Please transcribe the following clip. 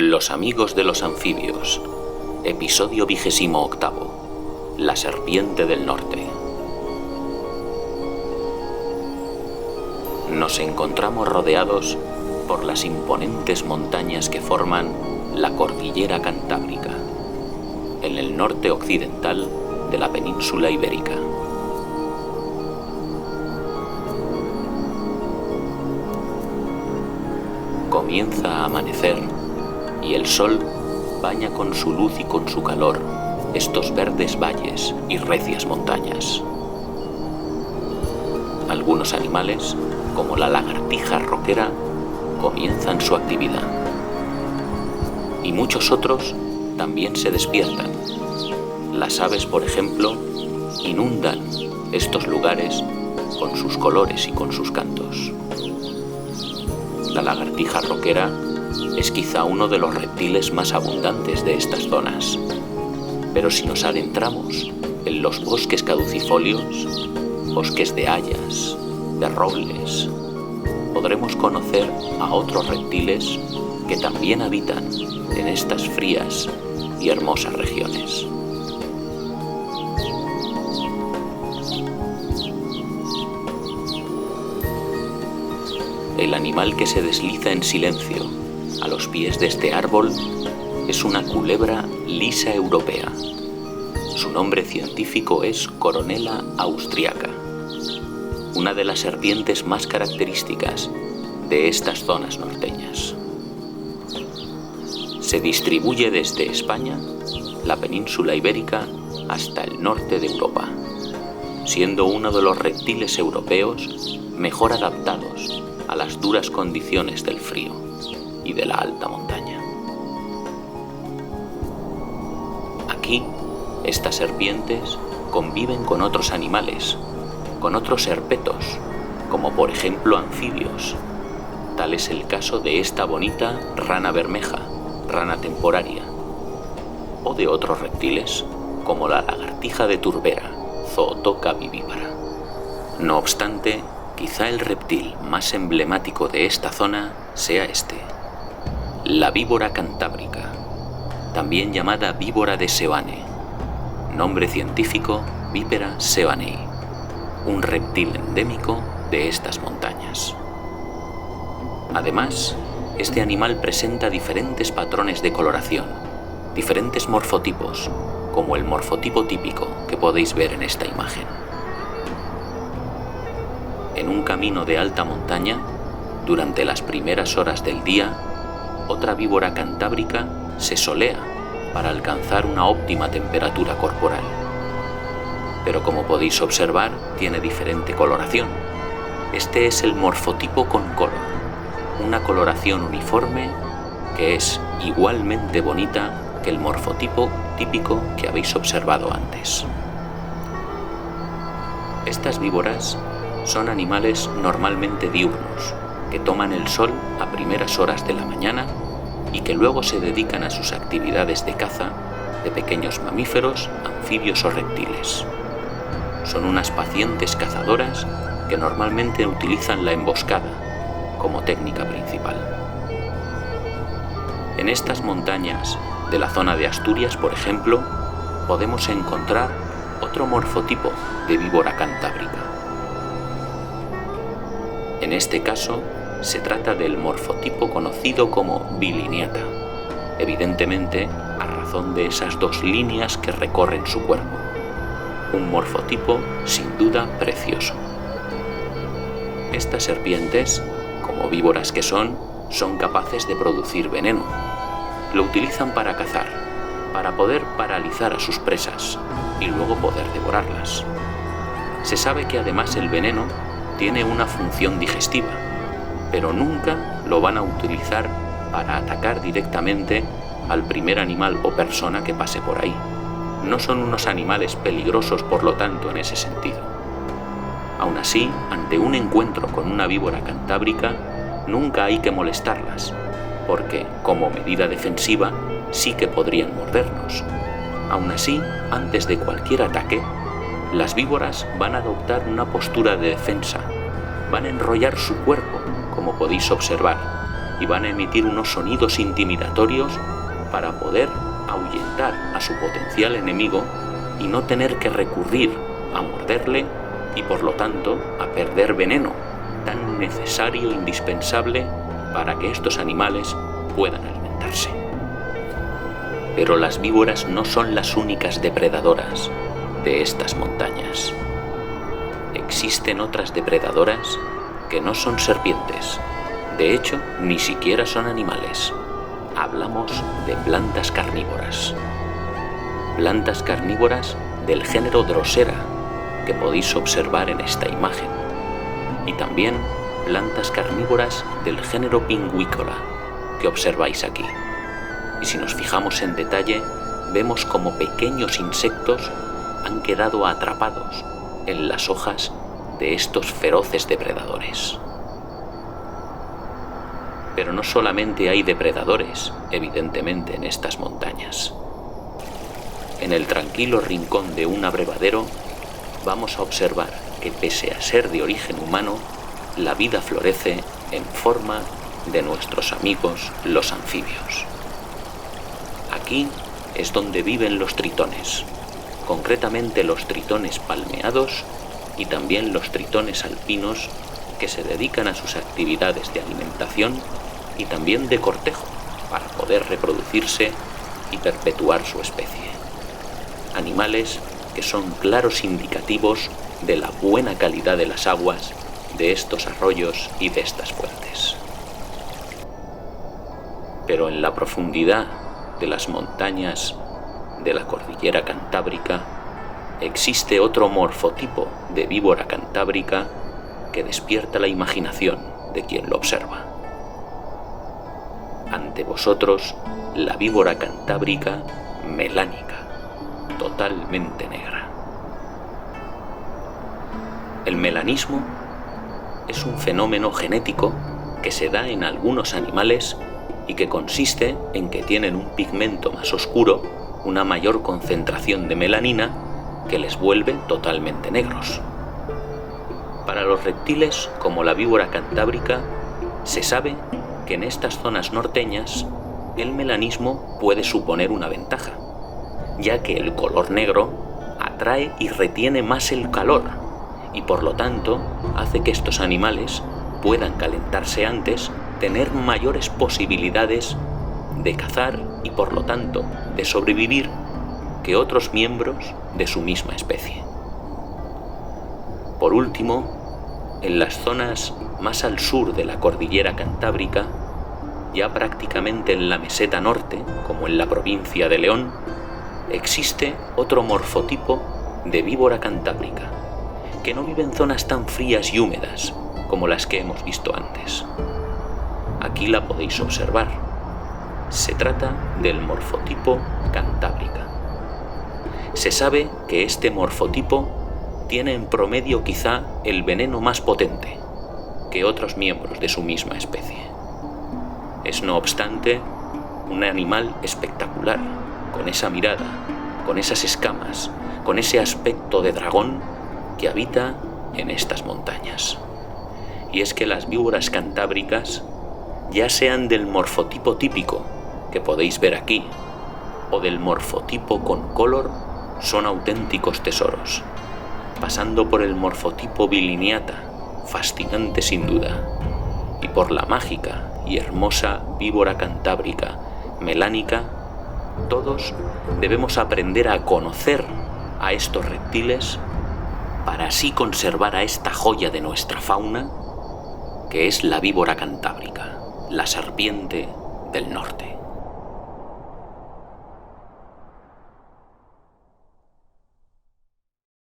Los amigos de los anfibios. Episodio 28. La serpiente del norte. Nos encontramos rodeados por las imponentes montañas que forman la cordillera Cantábrica, en el norte occidental de la península ibérica. Comienza a amanecer y el sol baña con su luz y con su calor estos verdes valles y recias montañas. Algunos animales, como la lagartija roquera, comienzan su actividad. Y muchos otros también se despiertan. Las aves, por ejemplo, inundan estos lugares con sus colores y con sus cantos. La lagartija roquera es quizá uno de los reptiles más abundantes de estas zonas. Pero si nos adentramos en los bosques caducifolios, bosques de hayas, de robles, podremos conocer a otros reptiles que también habitan en estas frías y hermosas regiones. El animal que se desliza en silencio a los pies de este árbol es una culebra lisa europea. Su nombre científico es Coronella austriaca, una de las serpientes más características de estas zonas norteñas. Se distribuye desde España, la península ibérica, hasta el norte de Europa, siendo uno de los reptiles europeos mejor adaptados a las duras condiciones del frío y de la alta montaña. Aquí, estas serpientes conviven con otros animales, con otros herpetos, como por ejemplo anfibios. Tal es el caso de esta bonita rana bermeja, rana temporaria, o de otros reptiles, como la lagartija de Turbera, Zootoca vivípara. No obstante, quizá el reptil más emblemático de esta zona sea este, la víbora cantábrica, también llamada víbora de Seoane, nombre científico Vipera seoanei, un reptil endémico de estas montañas. Además, este animal presenta diferentes patrones de coloración, diferentes morfotipos, como el morfotipo típico que podéis ver en esta imagen. En un camino de alta montaña, durante las primeras horas del día, otra víbora cantábrica se solea para alcanzar una óptima temperatura corporal. Pero como podéis observar, tiene diferente coloración. Este es el morfotipo concolor, una coloración uniforme que es igualmente bonita que el morfotipo típico que habéis observado antes. Estas víboras son animales normalmente diurnos, que toman el sol a primeras horas de la mañana y que luego se dedican a sus actividades de caza de pequeños mamíferos, anfibios o reptiles. Son unas pacientes cazadoras que normalmente utilizan la emboscada como técnica principal. En estas montañas de la zona de Asturias, por ejemplo, podemos encontrar otro morfotipo de víbora cantábrica. En este caso, se trata del morfotipo conocido como bilineata, evidentemente a razón de esas dos líneas que recorren su cuerpo. Un morfotipo sin duda precioso. Estas serpientes, como víboras que son capaces de producir veneno. Lo utilizan para cazar, para poder paralizar a sus presas y luego poder devorarlas. Se sabe que además el veneno tiene una función digestiva, pero nunca lo van a utilizar para atacar directamente al primer animal o persona que pase por ahí. No son unos animales peligrosos, por lo tanto, en ese sentido. Aún así, ante un encuentro con una víbora cantábrica, nunca hay que molestarlas, porque, como medida defensiva, sí que podrían mordernos. Aún así, antes de cualquier ataque, las víboras van a adoptar una postura de defensa, van a enrollar su cuerpo, como podéis observar, y van a emitir unos sonidos intimidatorios para poder ahuyentar a su potencial enemigo y no tener que recurrir a morderle y por lo tanto a perder veneno, tan necesario e indispensable para que estos animales puedan alimentarse. Pero las víboras no son las únicas depredadoras de estas montañas. Existen otras depredadoras que no son serpientes. De hecho, ni siquiera son animales. Hablamos de plantas carnívoras. Plantas carnívoras del género Drosera, que podéis observar en esta imagen. Y también plantas carnívoras del género Pingüícola, que observáis aquí. Y si nos fijamos en detalle, vemos como pequeños insectos han quedado atrapados en las hojas de estos feroces depredadores. Pero no solamente hay depredadores, evidentemente, en estas montañas. En el tranquilo rincón de un abrevadero vamos a observar que pese a ser de origen humano, la vida florece en forma de nuestros amigos los anfibios. Aquí es donde viven los tritones, concretamente los tritones palmeados y también los tritones alpinos que se dedican a sus actividades de alimentación y también de cortejo para poder reproducirse y perpetuar su especie. Animales que son claros indicativos de la buena calidad de las aguas de estos arroyos y de estas fuentes. Pero en la profundidad de las montañas de la cordillera cantábrica existe otro morfotipo de víbora cantábrica que despierta la imaginación de quien lo observa. Ante vosotros, la víbora cantábrica melánica, totalmente negra. El melanismo es un fenómeno genético que se da en algunos animales y que consiste en que tienen un pigmento más oscuro, una mayor concentración de melanina que les vuelve totalmente negros. Para los reptiles, como la víbora cantábrica, se sabe que en estas zonas norteñas el melanismo puede suponer una ventaja, ya que el color negro atrae y retiene más el calor y por lo tanto hace que estos animales puedan calentarse antes, tener mayores posibilidades de cazar y por lo tanto de sobrevivir que otros miembros de su misma especie. Por último, en las zonas más al sur de la cordillera cantábrica, ya prácticamente en la meseta norte, como en la provincia de León, existe otro morfotipo de víbora cantábrica, que no vive en zonas tan frías y húmedas como las que hemos visto antes. Aquí la podéis observar. Se trata del morfotipo cantábrica. Se sabe que este morfotipo tiene en promedio quizá el veneno más potente que otros miembros de su misma especie. Es no obstante un animal espectacular, con esa mirada, con esas escamas, con ese aspecto de dragón que habita en estas montañas. Y es que las víboras cantábricas, ya sean del morfotipo típico que podéis ver aquí o del morfotipo con color, son auténticos tesoros, pasando por el morfotipo biliniata, fascinante sin duda, y por la mágica y hermosa víbora cantábrica melánica. Todos debemos aprender a conocer a estos reptiles para así conservar a esta joya de nuestra fauna que es la víbora cantábrica, la serpiente del norte.